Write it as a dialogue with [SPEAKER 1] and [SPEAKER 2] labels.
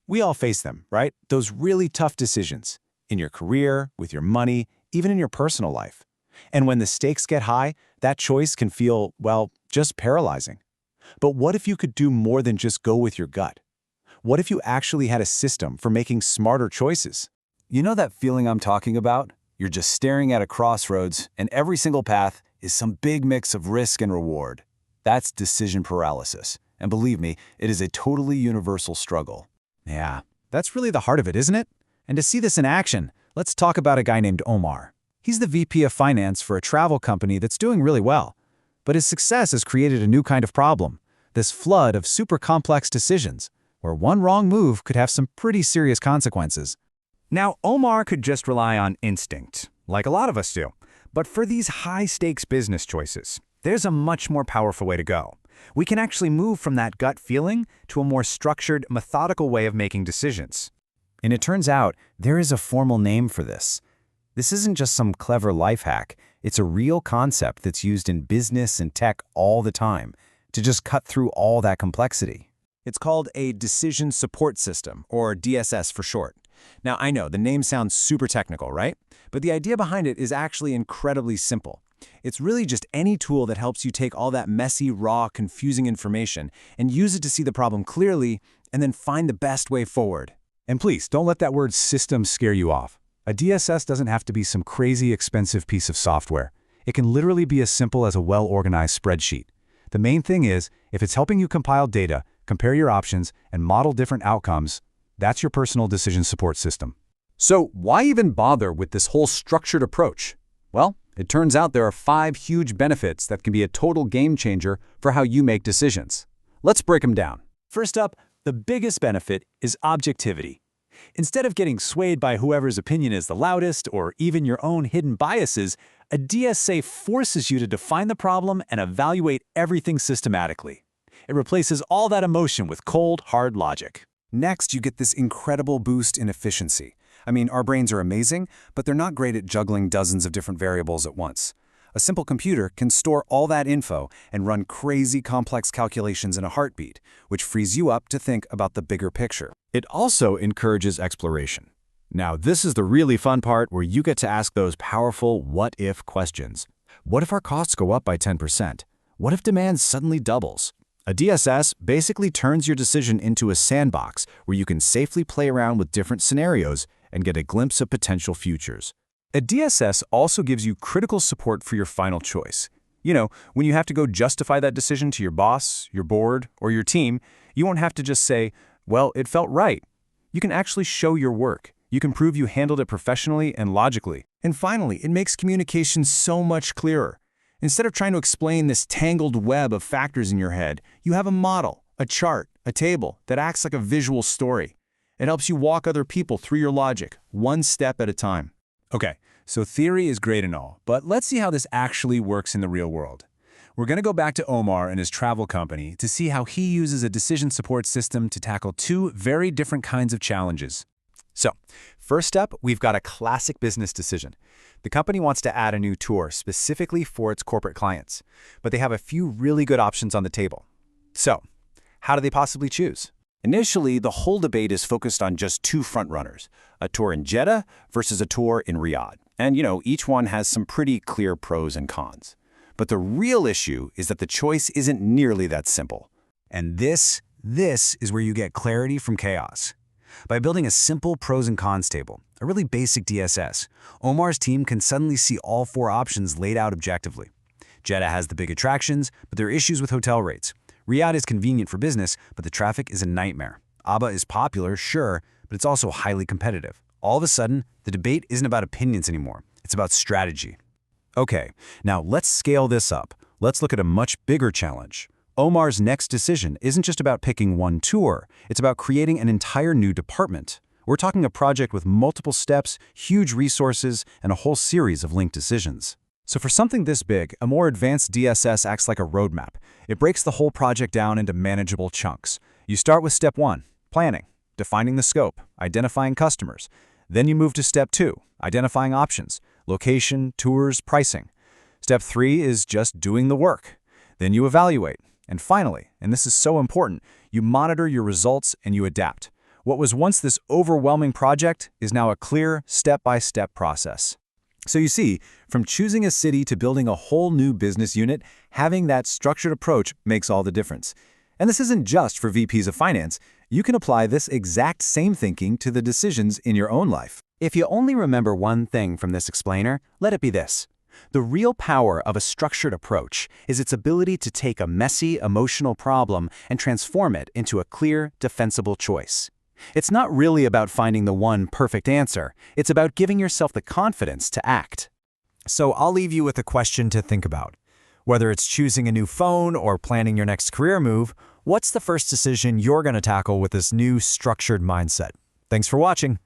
[SPEAKER 1] We all face them, right? Those really tough decisions in your career, with your money, even in your personal life. And when the stakes get high, that choice can feel, well, just paralyzing. But what if you could do more than just go with your gut? What if you actually had a system for making smarter choices?
[SPEAKER 2] You know that feeling I'm talking about? You're just staring at a crossroads, and every single path is some big mix of risk and reward. That's decision paralysis. And believe me, it is a totally universal struggle.
[SPEAKER 1] Yeah, that's really the heart of it, isn't it? And to see this in action, let's talk about a guy named Omar. He's the VP of Finance for a travel company that's doing really well. But his success has created a new kind of problem, this flood of super complex decisions, where one wrong move could have some pretty serious consequences.
[SPEAKER 3] Now, Omar could just rely on instinct, like a lot of us do. But for these high-stakes business choices, there's a much more powerful way to go. We can actually move from that gut feeling to a more structured, methodical way of making decisions.
[SPEAKER 2] And it turns out there is a formal name for this. This isn't just some clever life hack. It's a real concept that's used in business and tech all the time to just cut through all that complexity.
[SPEAKER 1] It's called a decision support system, or DSS for short. Now, I know the name sounds super technical, right? But the idea behind it is actually incredibly simple. It's really just any tool that helps you take all that messy, raw, confusing information and use it to see the problem clearly and then find the best way forward.
[SPEAKER 4] And please, don't let that word system scare you off. A DSS doesn't have to be some crazy expensive piece of software. It can literally be as simple as a well-organized spreadsheet. The main thing is, if it's helping you compile data, compare your options, and model different outcomes, that's your personal decision support system.
[SPEAKER 5] So why even bother with this whole structured approach? Well, it turns out there are 5 huge benefits that can be a total game changer for how you make decisions. Let's break them down.
[SPEAKER 1] First up, the biggest benefit is objectivity. Instead of getting swayed by whoever's opinion is the loudest or even your own hidden biases, a DSA forces you to define the problem and evaluate everything systematically. It replaces all that emotion with cold, hard logic.
[SPEAKER 2] Next, you get this incredible boost in efficiency. I mean, our brains are amazing, but they're not great at juggling dozens of different variables at once. A simple computer can store all that info and run crazy complex calculations in a heartbeat, which frees you up to think about the bigger picture.
[SPEAKER 5] It also encourages exploration. Now, this is the really fun part where you get to ask those powerful what-if questions. What if our costs go up by 10%? What if demand suddenly doubles? A DSS basically turns your decision into a sandbox where you can safely play around with different scenarios and get a glimpse of potential futures.
[SPEAKER 1] A DSS also gives you critical support for your final choice. You know, when you have to go justify that decision to your boss, your board, or your team, you won't have to just say, well, it felt right. You can actually show your work. You can prove you handled it professionally and logically. And finally, it makes communication so much clearer. Instead of trying to explain this tangled web of factors in your head, you have a model, a chart, a table that acts like a visual story. It helps you walk other people through your logic, one step at a time. Okay, so theory is great and all, but let's see how this actually works in the real world. We're going to go back to Omar and his travel company to see how he uses a decision support system to tackle 2 very different kinds of challenges. So, first up, we've got a classic business decision. The company wants to add a new tour specifically for its corporate clients, but they have a few really good options on the table. So, how do they possibly choose? Initially, the whole debate is focused on just 2 frontrunners, a tour in Jeddah versus a tour in Riyadh. And, each one has some pretty clear pros and cons. But the real issue is that the choice isn't nearly that simple.
[SPEAKER 2] And this is where you get clarity from chaos. By building a simple pros and cons table, a really basic DSS, Omar's team can suddenly see all 4 options laid out objectively. Jeddah has the big attractions, but there are issues with hotel rates. Riyadh is convenient for business, but the traffic is a nightmare. Aba is popular, sure, but it's also highly competitive. All of a sudden, the debate isn't about opinions anymore. It's about strategy. Okay, now let's scale this up. Let's look at a much bigger challenge. Omar's next decision isn't just about picking one tour. It's about creating an entire new department. We're talking a project with multiple steps, huge resources, and a whole series of linked decisions. So for something this big, a more advanced DSS acts like a roadmap. It breaks the whole project down into manageable chunks. You start with step 1, planning, defining the scope, identifying customers. Then you move to step 2, identifying options, location, tours, pricing. Step 3 is just doing the work. Then you evaluate. And finally, and this is so important, you monitor your results and you adapt.
[SPEAKER 1] What was once this overwhelming project is now a clear, step-by-step process. So you see, from choosing a city to building a whole new business unit, having that structured approach makes all the difference. And this isn't just for VPs of finance. You can apply this exact same thinking to the decisions in your own life.
[SPEAKER 2] If you only remember one thing from this explainer, let it be this. The real power of a structured approach is its ability to take a messy, emotional problem and transform it into a clear, defensible choice. It's not really about finding the one perfect answer. It's about giving yourself the confidence to act.
[SPEAKER 5] So I'll leave you with a question to think about. Whether it's choosing a new phone or planning your next career move, what's the first decision you're going to tackle with this new structured mindset? Thanks for watching.